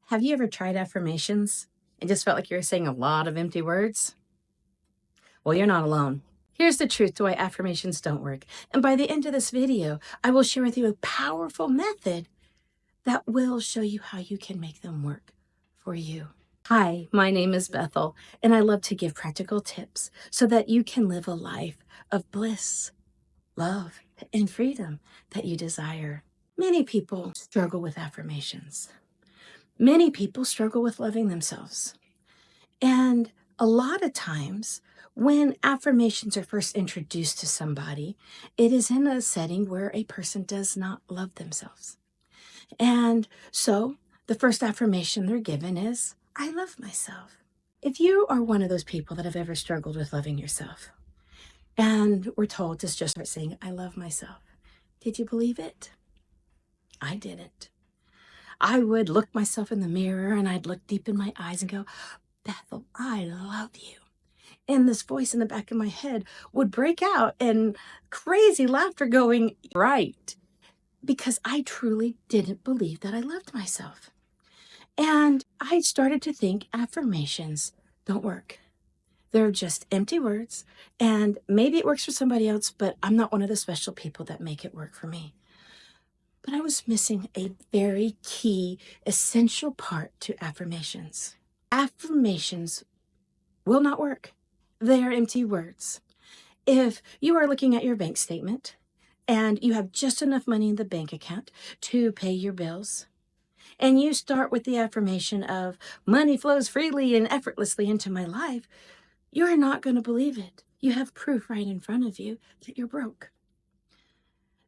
Have you ever tried affirmations and just felt like you were saying a lot of empty words? Well, you're not alone. Here's the truth to why affirmations don't work. And by the end of this video, I will share with you a powerful method that will show you how you can make them work for you. Hi, my name is Bethel, and I love to give practical tips so that you can live a life of bliss, love, and freedom that you desire. Many people struggle with affirmations. Many people struggle with loving themselves. And a lot of times, when affirmations are first introduced to somebody, it is in a setting where a person does not love themselves. And so the first affirmation they're given is, I love myself. If you are one of those people that have ever struggled with loving yourself and were told to just start saying, I love myself, did you believe it? I didn't. I would look myself in the mirror and I'd look deep in my eyes and go, Bethel, I love you. And this voice in the back of my head would break out in crazy laughter going, right, because I truly didn't believe that I loved myself. And I started to think affirmations don't work. They're just empty words, and maybe it works for somebody else, but I'm not one of the special people that make it work for me. But I was missing a very key, essential part to affirmations. Affirmations will not work. They are empty words. If you are looking at your bank statement and you have just enough money in the bank account to pay your bills, and you start with the affirmation of money flows freely and effortlessly into my life, you're not going to believe it. You have proof right in front of you that you're broke.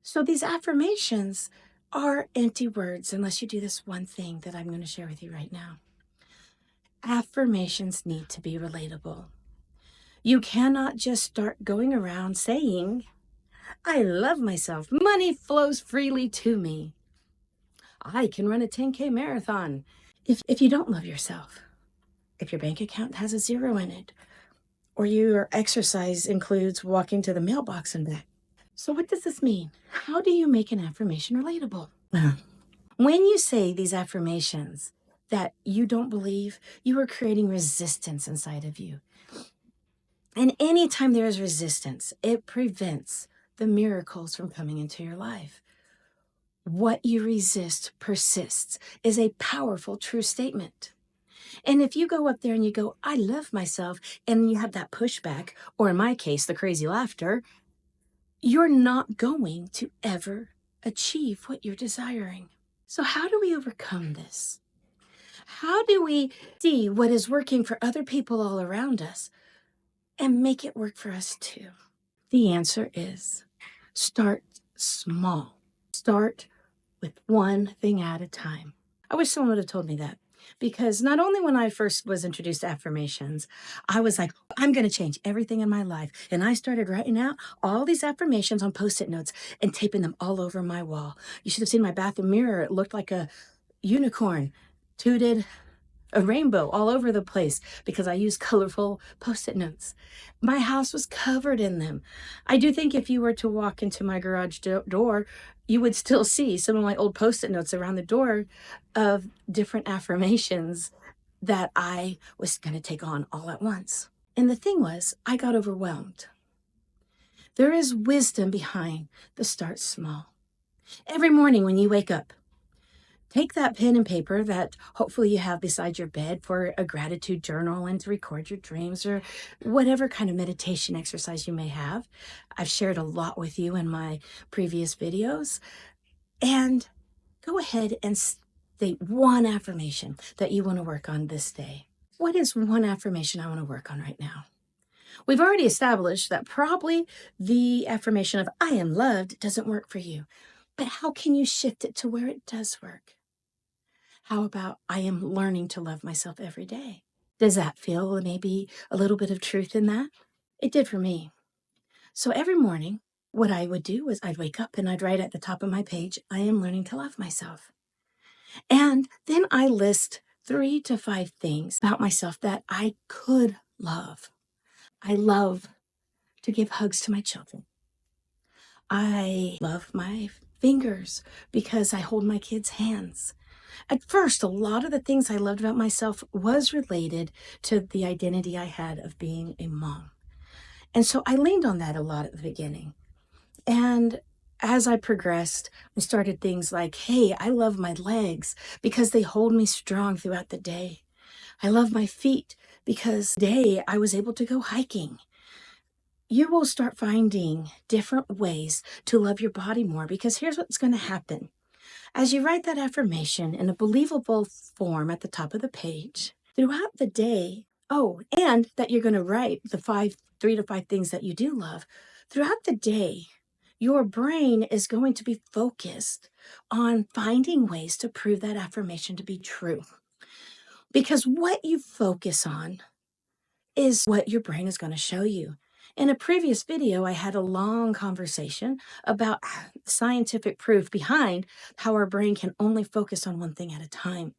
So these affirmations are empty words unless you do this one thing that I'm going to share with you right now. Affirmations need to be relatable. You cannot just start going around saying, I love myself. Money flows freely to me. I can run a 10K marathon. If you don't love yourself, if your bank account has a zero in it, or your exercise includes walking to the mailbox and back. So what does this mean? How do you make an affirmation relatable? When you say these affirmations that you don't believe, you are creating resistance inside of you. And anytime there is resistance, it prevents the miracles from coming into your life. What you resist persists is a powerful, true statement. And if you go up there and you go, I love myself, and you have that pushback, or in my case, the crazy laughter, you're not going to ever achieve what you're desiring. So how do we overcome this? How do we see what is working for other people all around us and make it work for us too? The answer is start small. Start with one thing at a time. I wish someone would have told me that, because not only when I first was introduced to affirmations, I was like, I'm going to change everything in my life. And I started writing out all these affirmations on Post-it notes and taping them all over my wall. You should have seen my bathroom mirror. It looked like a unicorn, tooted a rainbow all over the place because I use colorful Post-it notes. My house was covered in them. I do think if you were to walk into my garage door, you would still see some of my old Post-it notes around the door of different affirmations that I was going to take on all at once. And the thing was, I got overwhelmed. There is wisdom behind the start small. Every morning when you wake up, take that pen and paper that hopefully you have beside your bed for a gratitude journal and to record your dreams or whatever kind of meditation exercise you may have. I've shared a lot with you in my previous videos. And go ahead and state one affirmation that you want to work on this day. What is one affirmation I want to work on right now? We've already established that probably the affirmation of I am loved doesn't work for you. But how can you shift it to where it does work? How about I am learning to love myself every day? Does that feel maybe a little bit of truth in that? It did for me. So every morning, what I would do was I'd wake up and I'd write at the top of my page, I am learning to love myself. And then I list 3 to 5 things about myself that I could love. I love to give hugs to my children. I love my fingers because I hold my kids' hands. At first, a lot of the things I loved about myself was related to the identity I had of being a mom. And so I leaned on that a lot at the beginning. And as I progressed, I started things like, hey, I love my legs because they hold me strong throughout the day. I love my feet because today I was able to go hiking. You will start finding different ways to love your body more because here's what's going to happen. As you write that affirmation in a believable form at the top of the page, throughout the day, oh, and that you're going to write the 3 to 5 things that you do love, throughout the day, your brain is going to be focused on finding ways to prove that affirmation to be true. Because what you focus on is what your brain is going to show you. In a previous video, I had a long conversation about scientific proof behind how our brain can only focus on one thing at a time.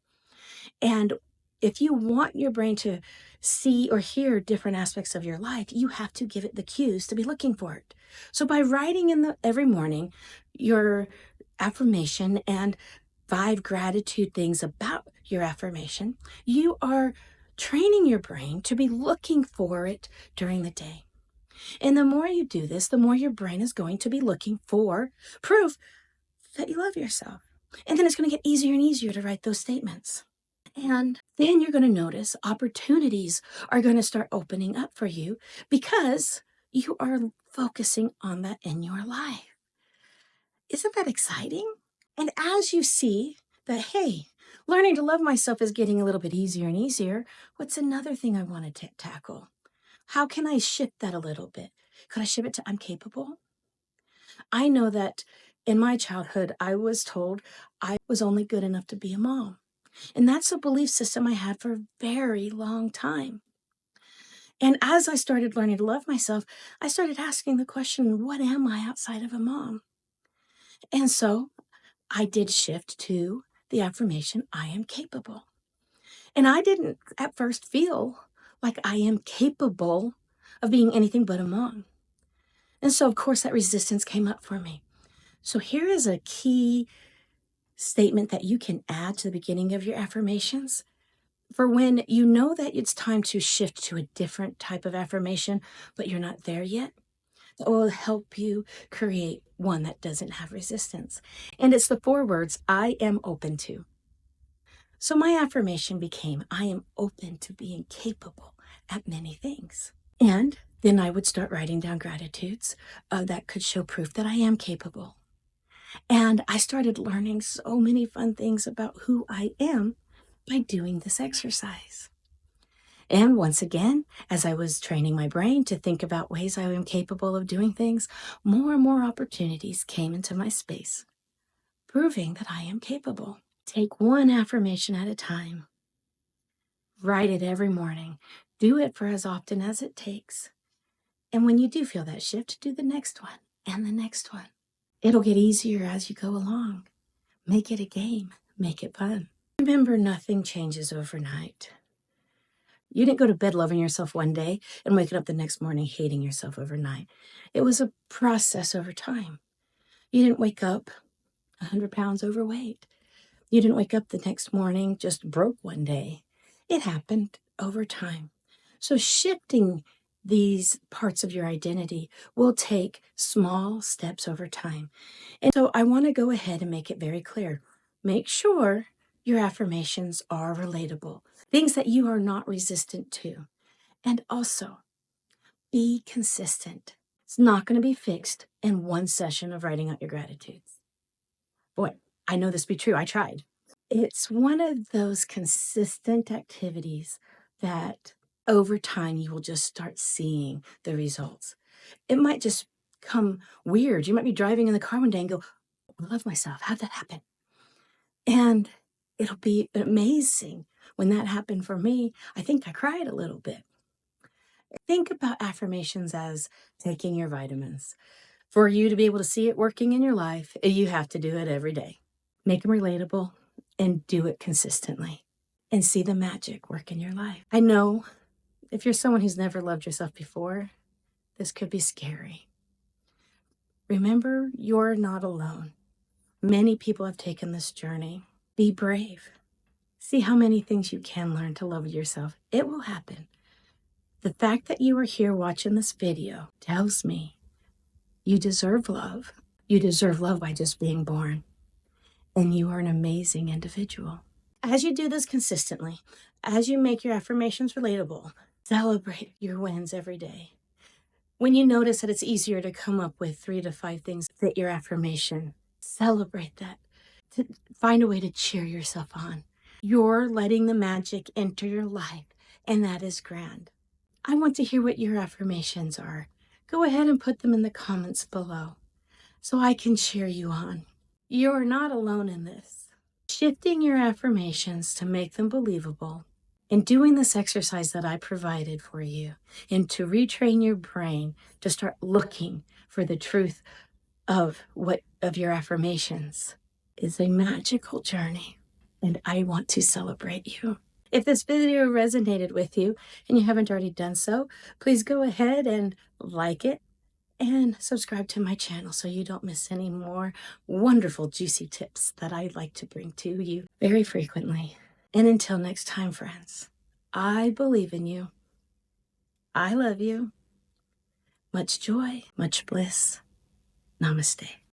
And if you want your brain to see or hear different aspects of your life, you have to give it the cues to be looking for it. So by writing every morning your affirmation and 5 gratitude things about your affirmation, you are training your brain to be looking for it during the day. And the more you do this, the more your brain is going to be looking for proof that you love yourself. And then it's going to get easier and easier to write those statements. And then you're going to notice opportunities are going to start opening up for you because you are focusing on that in your life. Isn't that exciting? And as you see that, hey, learning to love myself is getting a little bit easier and easier, what's another thing I want to tackle? How can I shift that a little bit? Could I shift it to I'm capable? I know that in my childhood, I was told I was only good enough to be a mom. And that's a belief system I had for a very long time. And as I started learning to love myself, I started asking the question, what am I outside of a mom? And so I did shift to the affirmation, I am capable. And I didn't at first feel like I am capable of being anything but a mom. And so, of course, that resistance came up for me. So here is a key statement that you can add to the beginning of your affirmations for when you know that it's time to shift to a different type of affirmation, but you're not there yet. That will help you create one that doesn't have resistance. And it's the 4 words, I am open to. So my affirmation became, I am open to being capable at many things. And then I would start writing down gratitudes that could show proof that I am capable. And I started learning so many fun things about who I am by doing this exercise. And once again, as I was training my brain to think about ways I am capable of doing things, more and more opportunities came into my space, proving that I am capable. Take one affirmation at a time. Write it every morning. Do it for as often as it takes. And when you do feel that shift, do the next one and the next one. It'll get easier as you go along. Make it a game. Make it fun. Remember, nothing changes overnight. You didn't go to bed loving yourself one day and waking up the next morning hating yourself overnight. It was a process over time. You didn't wake up 100 pounds overweight. You didn't wake up the next morning just broke one day. It happened over time. So shifting these parts of your identity will take small steps over time. And so I want to go ahead and make it very clear. Make sure your affirmations are relatable, things that you are not resistant to. And also, be consistent. It's not going to be fixed in one session of writing out your gratitudes. Boy, I know this to be true. I tried. It's one of those consistent activities that over time you will just start seeing the results. It might just come weird. You might be driving in the car one day and go, I love myself. How'd that happen? And it'll be amazing. When that happened for me, I think I cried a little bit. Think about affirmations as taking your vitamins. For you to be able to see it working in your life, you have to do it every day. Make them relatable and do it consistently and see the magic work in your life. I know if you're someone who's never loved yourself before, this could be scary. Remember, you're not alone. Many people have taken this journey. Be brave. See how many things you can learn to love yourself. It will happen. The fact that you are here watching this video tells me you deserve love. You deserve love by just being born. And you are an amazing individual. As you do this consistently, as you make your affirmations relatable, celebrate your wins every day. When you notice that it's easier to come up with 3 to 5 things that fit your affirmation, celebrate that. To find a way to cheer yourself on. You're letting the magic enter your life, and that is grand. I want to hear what your affirmations are. Go ahead and put them in the comments below so I can cheer you on. You're not alone in this. Shifting your affirmations to make them believable and doing this exercise that I provided for you and to retrain your brain to start looking for the truth of your affirmations is a magical journey, and I want to celebrate you. If this video resonated with you and you haven't already done so, please go ahead and like it and subscribe to my channel so you don't miss any more wonderful juicy tips that I like to bring to you very frequently. And until next time, friends, I believe in you. I love you. Much joy, much bliss. Namaste.